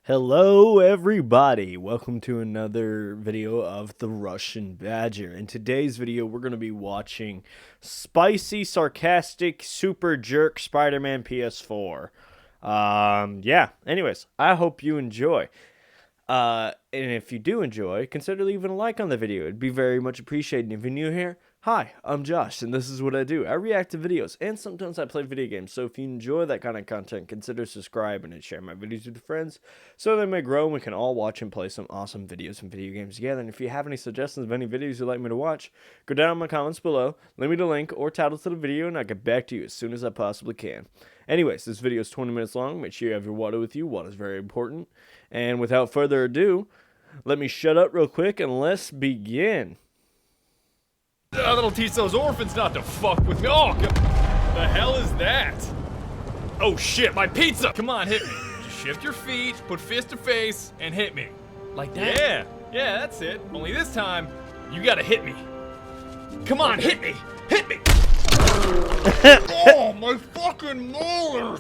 Hello everybody, welcome to another video of The Russian Badger. In today's video we're going to be watching Spicy, Sarcastic, Super Jerk, Spider-Man PS4. Anyways, I hope you enjoy. And if you do enjoy, consider leaving a like on the video. It'd be very much appreciated. If you're new here, hi, I'm Josh, and this is what I do. I react to videos, and sometimes I play video games. So if you enjoy that kind of content, consider subscribing and share my videos with friends so they may grow and we can all watch and play some awesome videos and video games together. And if you have any suggestions of any videos you'd like me to watch, go down in my comments below, leave me the link or title to the video, and I'll get back to you as soon as I possibly can. Anyways, this video is 20 minutes long. Make sure you have your water with you. Water is very important. And without further ado, let me shut up real quick and let's begin. That'll teach those orphans not to fuck with me. Oh, the hell is that? Oh shit, my pizza! Come on, hit me. Just shift your feet, put fist to face, and hit me. Like that? Yeah, that's it. Only this time, you gotta hit me. Come on, hit me! Hit me! Oh, my fucking molars!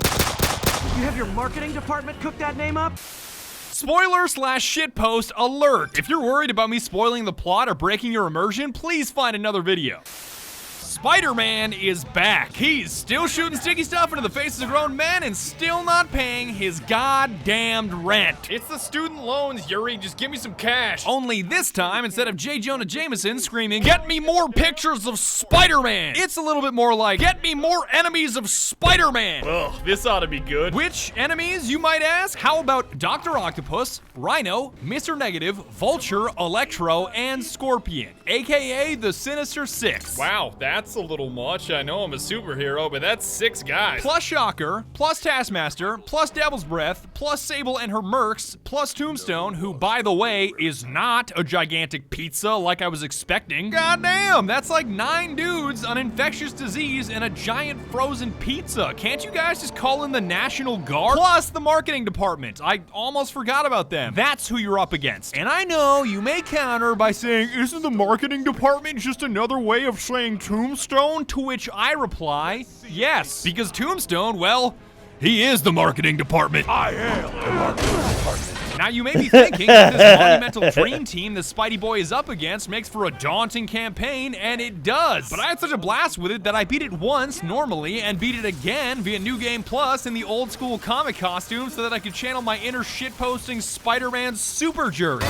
You have your marketing department cook that name up? Spoiler/shitpost alert! If you're worried about me spoiling the plot or breaking your immersion, please find another video. Spider-Man is back. He's still shooting sticky stuff into the faces of grown men and still not paying his goddamned rent. It's the student loans, Yuri. Just give me some cash. Only this time, instead of J. Jonah Jameson screaming, "Get me more pictures of Spider-Man," it's a little bit more like, "Get me more enemies of Spider-Man." Ugh, this ought to be good. Which enemies, you might ask? How about Dr. Octopus, Rhino, Mr. Negative, Vulture, Electro, and Scorpion, aka the Sinister Six? Wow, that's a little much. I know I'm a superhero, but that's 6 guys. Plus Shocker, plus Taskmaster, plus Devil's Breath, plus Sable and her mercs, plus Tombstone, who, by the way, is not a gigantic pizza like I was expecting. Goddamn, that's like 9 dudes, an infectious disease, and a giant frozen pizza. Can't you guys just call in the National Guard? Plus the marketing department. I almost forgot about them. That's who you're up against. And I know you may counter by saying, isn't the marketing department just another way of saying Tombstone? To which I reply, yes, because Tombstone, well, he is the marketing department. I am the marketing department. Now you may be thinking that this monumental dream team the Spidey Boy is up against makes for a daunting campaign, and it does. But I had such a blast with it that I beat it once normally and beat it again via New Game Plus in the old school comic costume so that I could channel my inner shitposting Spider-Man SUPERJERK.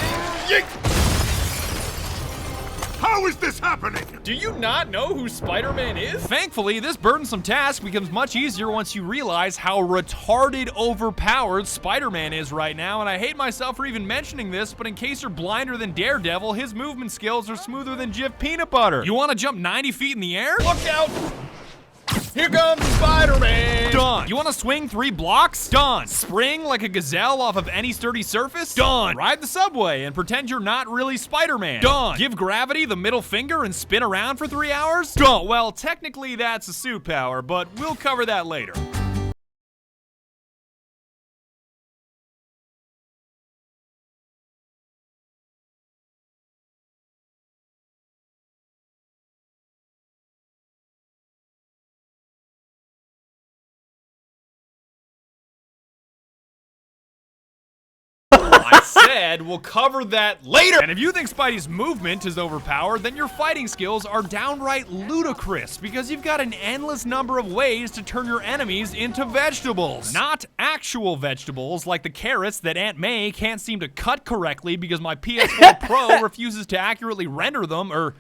Yeet! How is this happening? Do you not know who Spider-Man is? Thankfully, this burdensome task becomes much easier once you realize how retarded overpowered Spider-Man is right now, and I hate myself for even mentioning this, but in case you're blinder than Daredevil, his movement skills are smoother than Jif peanut butter. You want to jump 90 feet in the air? Look out! Here comes Spider-Man! Done. You want to swing 3 blocks? Done. Spring like a gazelle off of any sturdy surface? Done. Ride the subway and pretend you're not really Spider-Man? Done. Give gravity the middle finger and spin around for 3 hours? Done. Well, technically that's a suit power, but we'll cover that later. I said we'll cover that later! And if you think Spidey's movement is overpowered, then your fighting skills are downright ludicrous because you've got an endless number of ways to turn your enemies into vegetables. Not actual vegetables like the carrots that Aunt May can't seem to cut correctly because my PS4 Pro refuses to accurately render them, or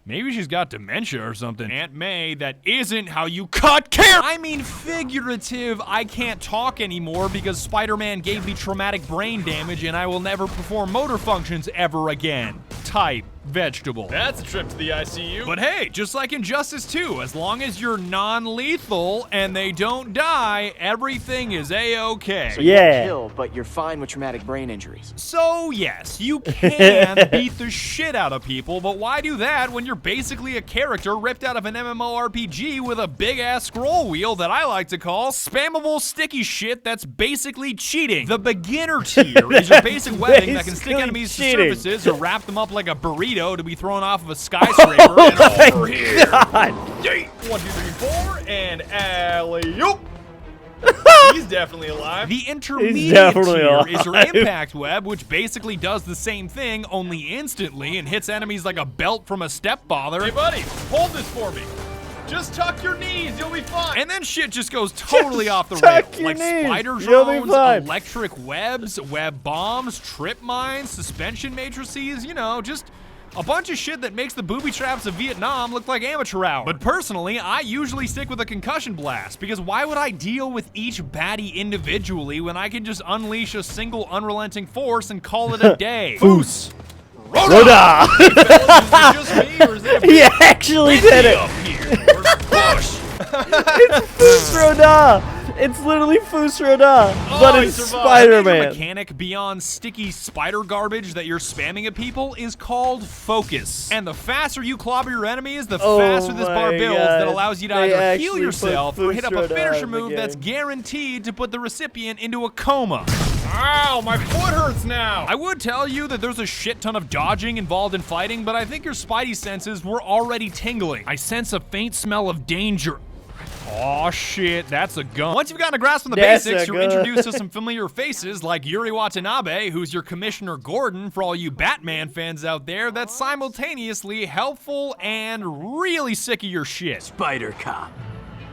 maybe she's got dementia or something. Aunt May, that isn't how you cut carrots! I mean figurative, I can't talk anymore because Spider-Man gave me traumatic brain damage and I will never perform motor functions ever again. Type vegetable. That's a trip to the ICU. But hey, just like Injustice 2, as long as you're non-lethal and they don't die, everything is A-okay. So you don't kill, but you're fine with traumatic brain injuries. So yes, you can beat the shit out of people, but why do that when you're basically a character ripped out of an MMORPG with a big-ass scroll wheel that I like to call spammable sticky shit that's basically cheating? The beginner tier is your basic webbing that can stick enemies to surfaces or wrap them up like a burrito to be thrown off of a skyscraper. And over here. 1, 2, 3, 4, and alley-oop. He's definitely alive. The He's intermediate definitely tier is your alive. impact web, which basically does the same thing, only instantly, and hits enemies like a belt from a stepfather. Hey buddy, hold this for me. Just tuck your knees, you'll be fine. And then shit just goes totally off the rails. tuck your Like knees, spider you'll be drones, fine. electric webs, web bombs, trip mines, suspension matrices, you know, just a bunch of shit that makes the booby traps of Vietnam look like amateur hour. But personally, I usually stick with a concussion blast, because why would I deal with each baddie individually when I can just unleash a single unrelenting force and call it a day? Foos. Rhoda! Rhoda! Is it just me, or is it a He actually did it. up here? Where's Bush? Foos Rhoda! It's literally Foos Rhoda, but he it's survived. The Spider-Man. mechanic beyond sticky spider garbage that you're spamming at people is called focus. And the faster you clobber your enemies, the faster this bar my builds God. that allows you to They either heal actually yourself put or hit up a Foos Rhoda finisher in the move that's game. guaranteed to put the recipient into a coma. Ow, my foot hurts now. I would tell you that there's a shit ton of dodging involved in fighting, but I think your spidey senses were already tingling. I sense a faint smell of danger. Aw, shit, that's a gun. Once you've gotten a grasp on the That's basics, a you're gun. introduced to some familiar faces like Yuri Watanabe, who's your Commissioner Gordon for all you Batman fans out there, that's simultaneously helpful and really sick of your shit. Spider Cop.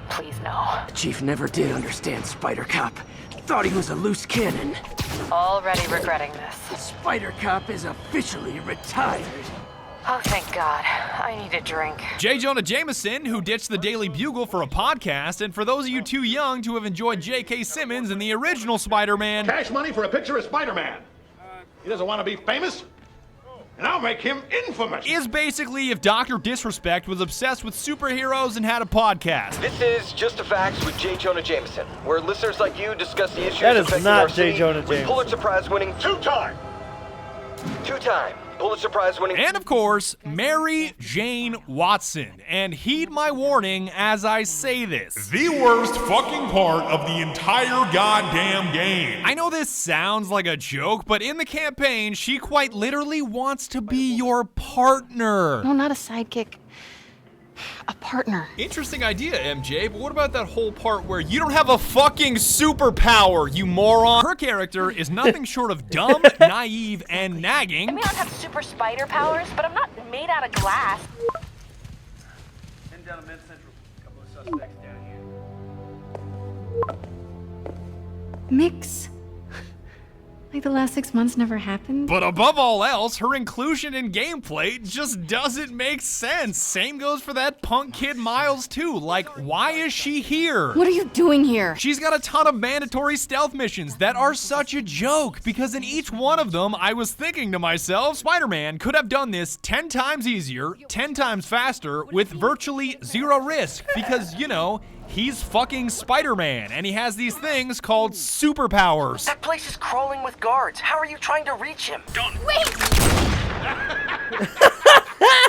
Please no. The Chief never did understand Spider Cop. Thought he was a loose cannon. Already regretting this. Spider Cop is officially retired. Oh, thank God. I need a drink. J. Jonah Jameson, who ditched the Daily Bugle for a podcast, and for those of you too young to have enjoyed J.K. Simmons in the original Spider-Man, Cash money for a picture of Spider-Man. He doesn't want to be famous, and I'll make him infamous. is basically if Dr. Disrespect was obsessed with superheroes and had a podcast. This is Just the Facts with J. Jonah Jameson, where listeners like you discuss the issues That is affecting not our J. city Jonah with Jameson. Pulitzer Prize winning two-time Pulitzer Prize winning. And of course, Mary Jane Watson. And heed my warning as I say this. The worst fucking part of the entire goddamn game. I know this sounds like a joke, but in the campaign, she quite literally wants to be your partner. No, not a sidekick. A partner. Interesting idea, MJ, but what about that whole part where you don't have a fucking superpower, you moron? Her character is nothing short of dumb, naive, and I nagging. may not have super spider powers, but I'm not made out of glass. Down to Mid Central. A couple of suspects down here. Mix. Like the last 6 months never happened? But above all else, her inclusion in gameplay just doesn't make sense. Same goes for that punk kid Miles too. Like, why is she here? What are you doing here? She's got a ton of mandatory stealth missions that are such a joke, because in each one of them, I was thinking to myself, Spider-Man could have done this 10 times easier, 10 times faster, with virtually zero risk, because, you know, he's fucking Spider-Man, and he has these things called superpowers. That place is crawling with guards. How are you trying to reach him?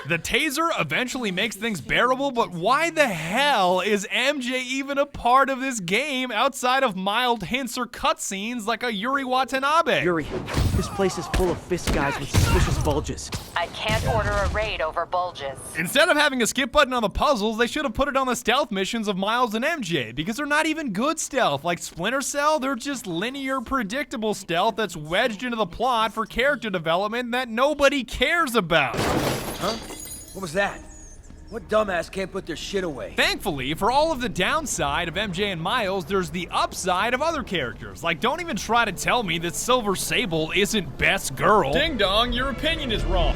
The taser eventually makes things bearable, but why the hell is MJ even a part of this game outside of mild hints or cutscenes like a Yuri Watanabe? Yuri, this place is full of fist guys with suspicious bulges. I can't order a raid over bulges. Instead of having a skip button on the puzzles, they should have put it on the stealth missions of Miles and MJ, because they're not even good stealth. Like Splinter Cell, they're just linear, predictable stealth that's wedged into the plot for character development that nobody cares about. Huh? What was that? What dumbass can't put their shit away? Thankfully, for all of the downside of MJ and Miles, there's the upside of other characters. Like, don't even try to tell me that Silver Sable isn't best girl. Ding dong, your opinion is wrong.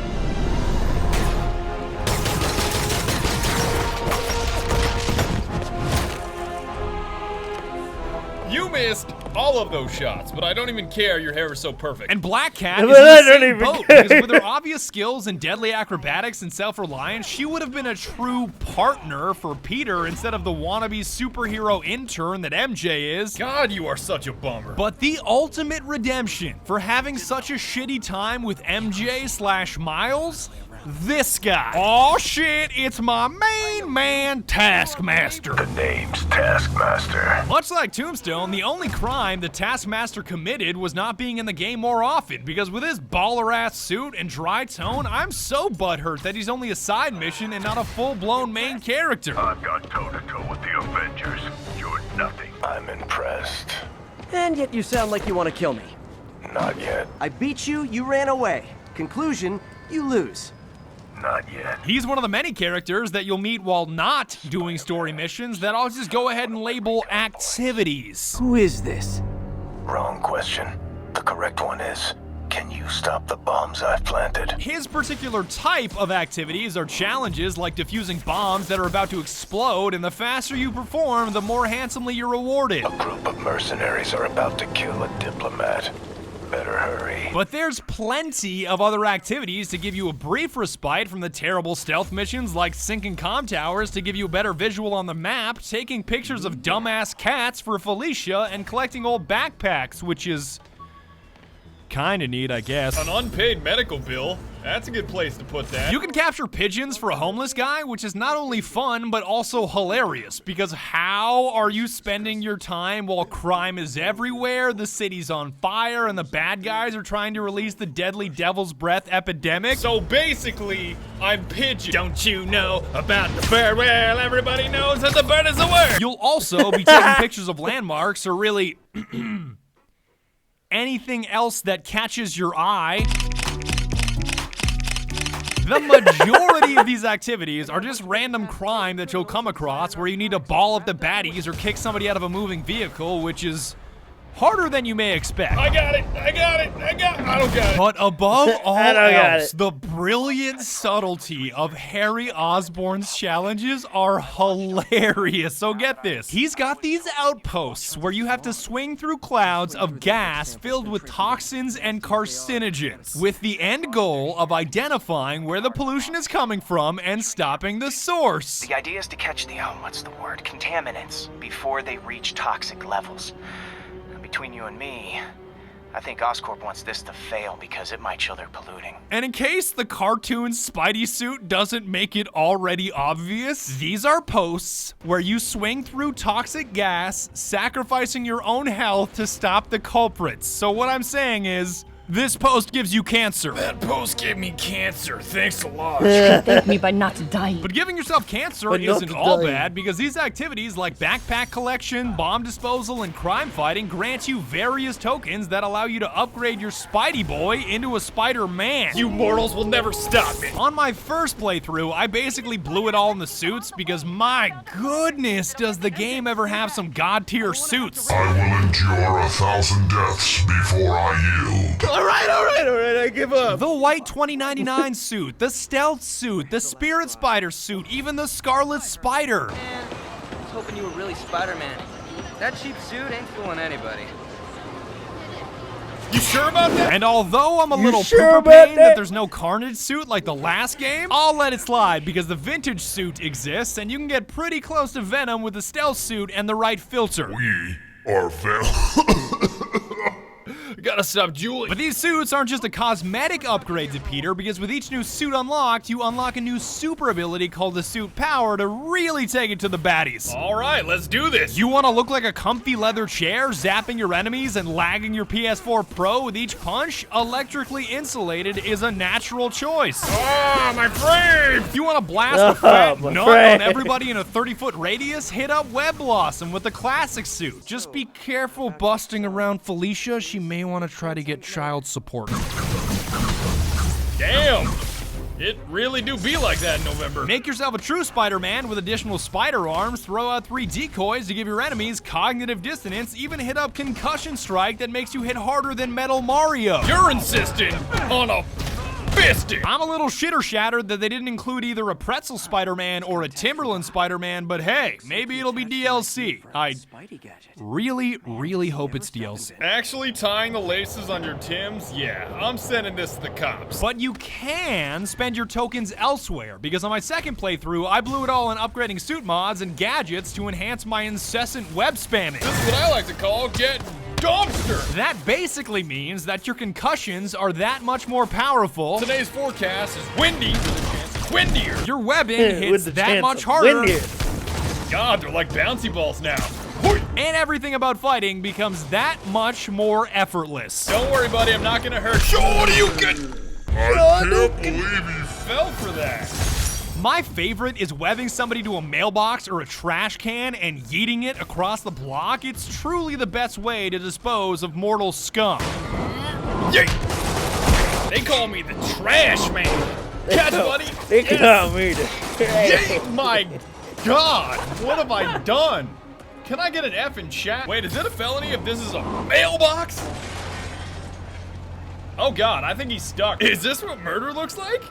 You missed all of those shots, but I don't even care. Your hair is so perfect. And Black Cat is in But I the don't same even boat, care. because with her obvious skills in deadly acrobatics and self-reliance, she would have been a true partner for Peter instead of the wannabe superhero intern that MJ is. God, you are such a bummer. But the ultimate redemption for having such a shitty time with MJ/Miles? This guy. Oh shit, it's my main man, Taskmaster. The name's Taskmaster. Much like Tombstone, the only crime the Taskmaster committed was not being in the game more often, because with his baller-ass suit and dry tone, I'm so butthurt that he's only a side mission and not a full-blown main character. I've gone toe-to-toe with the Avengers. You're nothing. I'm impressed. And yet you sound like you want to kill me. Not yet. I beat you, you ran away. Conclusion, you lose. Not yet. He's one of the many characters that you'll meet while not doing story missions that I'll just go ahead and label activities. Who is this? Wrong question. The correct one is, can you stop the bombs I've planted? His particular type of activities are challenges like defusing bombs that are about to explode, and the faster you perform, the more handsomely you're rewarded. A group of mercenaries are about to kill a diplomat. Better hurry. But there's plenty of other activities to give you a brief respite from the terrible stealth missions like sinking comm towers to give you a better visual on the map, taking pictures of dumbass cats for Felicia, and collecting old backpacks, which is kinda neat, I guess. An unpaid medical bill? That's a good place to put that. You can capture pigeons for a homeless guy, which is not only fun, but also hilarious, because how are you spending your time while crime is everywhere, the city's on fire, and the bad guys are trying to release the deadly devil's breath epidemic? So basically, I'm pigeon. Don't you know about the bird? Well, everybody knows that the bird is the word. You'll also be taking pictures of landmarks, or really anything else that catches your eye. The majority of these activities are just random crime that you'll come across where you need to ball up the baddies or kick somebody out of a moving vehicle, which is harder than you may expect. I got it. I don't got it. But above all else, the brilliant subtlety of Harry Osborn's challenges are hilarious. So get this. He's got these outposts where you have to swing through clouds of gas filled with toxins and carcinogens, with the end goal of identifying where the pollution is coming from and stopping the source. The idea is to catch the, contaminants before they reach toxic levels. Between you and me, I think Oscorp wants this to fail because it might show they're polluting. And in case the cartoon Spidey suit doesn't make it already obvious, these are posts where you swing through toxic gas, sacrificing your own health to stop the culprits. So what I'm saying is, this post gives you cancer. That post gave me cancer. Thanks a lot. Thank me by not dying. But giving yourself cancer isn't all bad, because these activities like backpack collection, bomb disposal, and crime fighting grant you various tokens that allow you to upgrade your Spidey boy into a Spider-Man. You mortals will never stop me. On my first playthrough, I basically blew it all in the suits because my goodness, does the game ever have some god-tier suits. I will endure 1,000 deaths before I yield. All right, I give up. The white 2099 suit, the stealth suit, the spirit spider suit, even the scarlet spider. Man, I was hoping you were really Spider-Man. That cheap suit ain't fooling anybody. You sure about that? And although I'm a little pooper pain that there's no Carnage suit like the last game, I'll let it slide because the vintage suit exists and you can get pretty close to Venom with the stealth suit and the right filter. We are Venom. Gotta stop Julie. But these suits aren't just a cosmetic upgrade to Peter, because with each new suit unlocked, you unlock a new super ability called the Suit Power to really take it to the baddies. All right, let's do this. You want to look like a comfy leather chair, zapping your enemies and lagging your PS4 Pro with each punch? Electrically insulated is a natural choice. Ah, my frame! You want to blast a fat nut on everybody in a 30-foot radius? Hit up Web Blossom with the classic suit. Just be careful busting around Felicia. She may want to try to get child support. Damn! It really do be like that in November. Make yourself a true Spider-Man with additional spider arms, throw out 3 decoys to give your enemies cognitive dissonance, even hit up Concussion Strike that makes you hit harder than Metal Mario. You're insisting on a fisting. I'm a little shitter-shattered that they didn't include either a Pretzel Spider-Man or a Timberland Spider-Man, but hey, maybe it'll be DLC. I really hope it's DLC. Actually tying the laces on your Tims? Yeah, I'm sending this to the cops. But you can spend your tokens elsewhere, because on my second playthrough, I blew it all in upgrading suit mods and gadgets to enhance my incessant web spamming. This is what I like to call getting dumpster. That basically means that your concussions are that much more powerful. Today's forecast is windy with a chance it's windier. Your webbing hits that much harder. God, they're like bouncy balls now. And everything about fighting becomes that much more effortless. Don't worry, buddy, I'm not gonna hurt you. What are you good? I can't believe you fell for that. My favorite is webbing somebody to a mailbox or a trash can and yeeting it across the block. It's truly the best way to dispose of mortal scum. Yeet! They call me the Trash Man. Catch, buddy. They call me the Yeet! My God, what have I done? Can I get an F in chat? Wait, is it a felony if this is a mailbox? Oh God, I think he's stuck. Is this what murder looks like?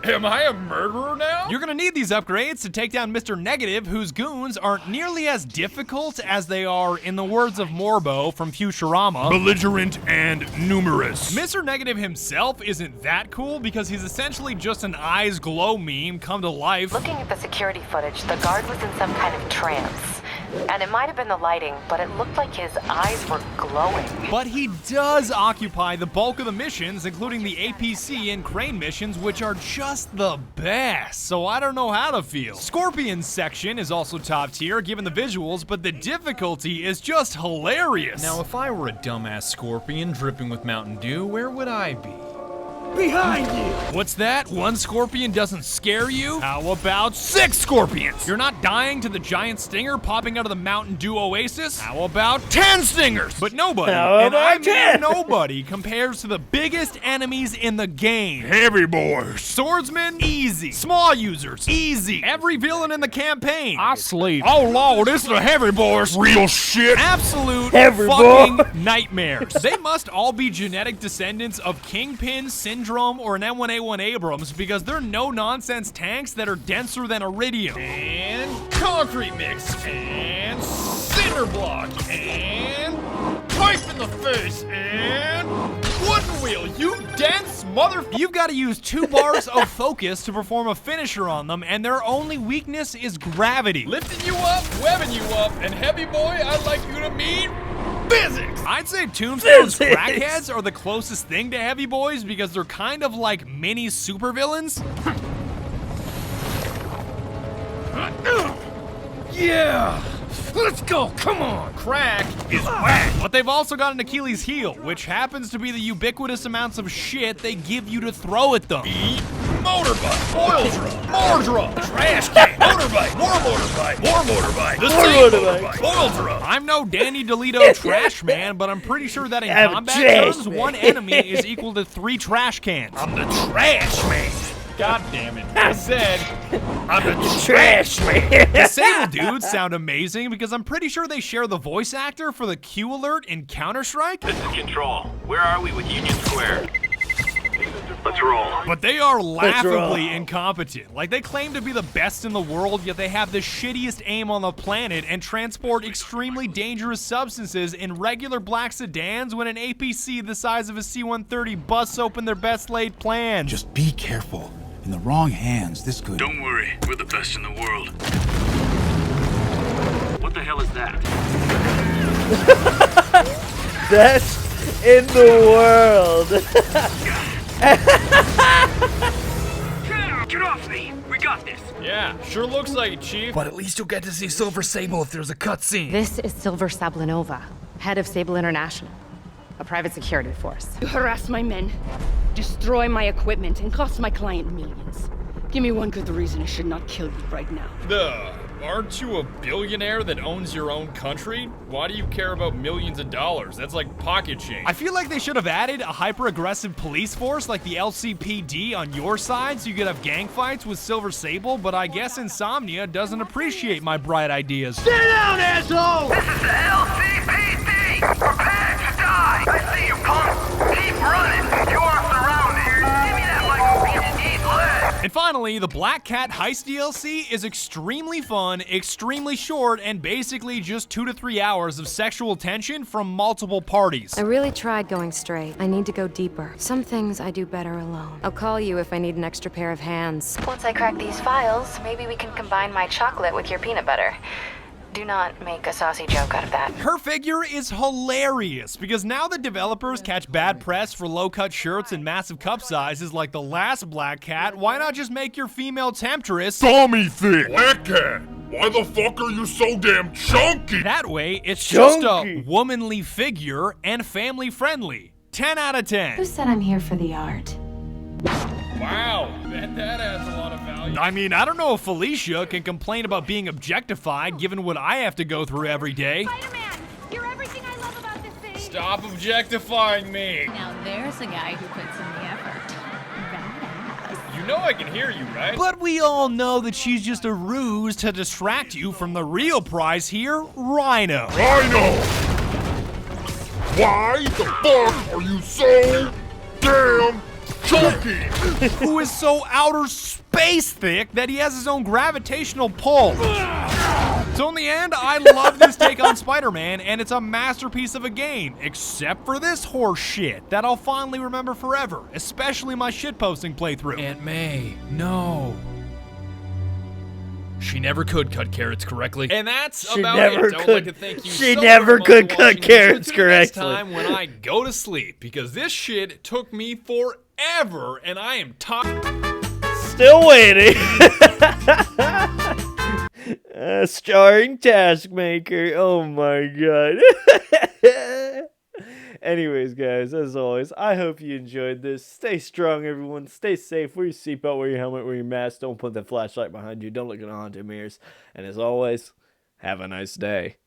Am I a murderer now? You're gonna need these upgrades to take down Mr. Negative, whose goons aren't nearly as difficult as they are, in the words of Morbo from Futurama, belligerent and numerous. Mr. Negative himself isn't that cool because he's essentially just an eyes glow meme come to life. Looking at the security footage, the guard was in some kind of trance. And it might have been the lighting, but it looked like his eyes were glowing. But he does occupy the bulk of the missions, including the APC and Crane missions, which are just the best, so I don't know how to feel. Scorpion's section is also top tier given the visuals, but the difficulty is just hilarious. Now, if I were a dumbass scorpion dripping with Mountain Dew, where would I be? Behind you! What's that? One scorpion doesn't scare you? How about 6 scorpions? You're not dying to the giant stinger popping out of the Mountain Dew oasis? How about 10 stingers? But nobody, and I mean nobody, compares to the biggest enemies in the game. Heavy boys. Swordsmen, easy. Small users, easy. Every villain in the campaign, I sleep. Oh Lord, it's the heavy boys. Real shit. Absolute Heavy fucking nightmares. They must all be genetic descendants of Kingpin, Syndrome, or an M1A1 Abrams because they're no-nonsense tanks that are denser than iridium. And concrete mix, and cinder block, and pipe in the face, and wooden wheel, you dense mother... You've got to use 2 bars of focus to perform a finisher on them, and their only weakness is gravity. Lifting you up, webbing you up, and heavy boy, I'd like you to meet... physics! I'd say Tombstone's crackheads are the closest thing to heavy boys because they're kind of like mini supervillains. Yeah! Let's go, come on! Crack is whack! But they've also got an Achilles heel, which happens to be the ubiquitous amounts of shit they give you to throw at them. Eat motorbike, oil drum, more drum, trash can, motorbike, more motorbike, more motorbike, the same motorbike, oil drum. I'm no Danny DeLito trash man, but I'm pretty sure that in combat terms, 1 enemy is equal to 3 trash cans. I'm the trash man. God damn it. I said, I'm the trash man. The Sable dudes sound amazing because I'm pretty sure they share the voice actor for the Q alert in Counter-Strike. This is Control. Where are we with Union Square? Let's roll. But they are laughably incompetent. Like, they claim to be the best in the world, yet they have the shittiest aim on the planet and transport extremely dangerous substances in regular black sedans when an APC the size of a C-130 busts open their best laid plans. Just be careful. In the wrong hands, this could... Don't worry, we're the best in the world. What the hell is that? Best in the world. Get off me! We got this! Yeah, sure looks like it, Chief. But at least you'll get to see Silver Sable if there's a cutscene. This is Silver Sablinova, head of Sable International, a private security force. You harass my men, destroy my equipment, and cost my client millions. Give me one good reason I should not kill you right now. Aren't you a billionaire that owns your own country? Why do you care about millions of dollars? That's like pocket change. I feel like they should have added a hyper-aggressive police force like the LCPD on your side so you could have gang fights with Silver Sable, but I guess Insomnia doesn't appreciate my bright ideas. Sit down, asshole! This is the LCPD! Prepare to die! I see you, punk! Keep running! You are surrounded! Give me that like you eat lead! And finally, the Black Cat Heist DLC is extremely fun, extremely short, and basically just 2 to 3 hours of sexual tension from multiple parties. I really tried going straight. I need to go deeper. Some things I do better alone. I'll call you if I need an extra pair of hands. Once I crack these files, maybe we can combine my chocolate with your peanut butter. Do not make a saucy joke out of that. Her figure is hilarious because now that developers catch bad press for low-cut shirts and massive cup sizes like the last Black Cat, why not just make your female temptress Tommy thick? Black Cat, why the fuck are you so damn chunky? That way, it's just a womanly figure and family-friendly. 10 out of 10. Who said I'm here for the art? Wow, that adds a lot of value. I mean, I don't know if Felicia can complain about being objectified given what I have to go through every day. Spider-Man, you're everything I love about this thing. Stop objectifying me. Now there's a guy who puts in the effort. You know I can hear you, right? But we all know that she's just a ruse to distract you from the real prize here, Rhino. Rhino! Why the fuck are you so damn chunky? Who is so outer space thick that he has his own gravitational pull. So in the end, I love this take on Spider-Man, and it's a masterpiece of a game, except for this horse shit that I'll fondly remember forever, especially my shitposting playthrough. Aunt May, no. She never could cut carrots correctly. And that's about it. I would like to thank you She so never very much could for cut watching. carrots Until next correctly. time when I go to sleep, because this shit took me forever, and I am Still waiting. Starring Taskmaster. Oh my god. Anyways, guys, as always, I hope you enjoyed this. Stay strong, everyone. Stay safe. Wear your seatbelt, wear your helmet, wear your mask. Don't put that flashlight behind you. Don't look at haunted mirrors. And as always, have a nice day.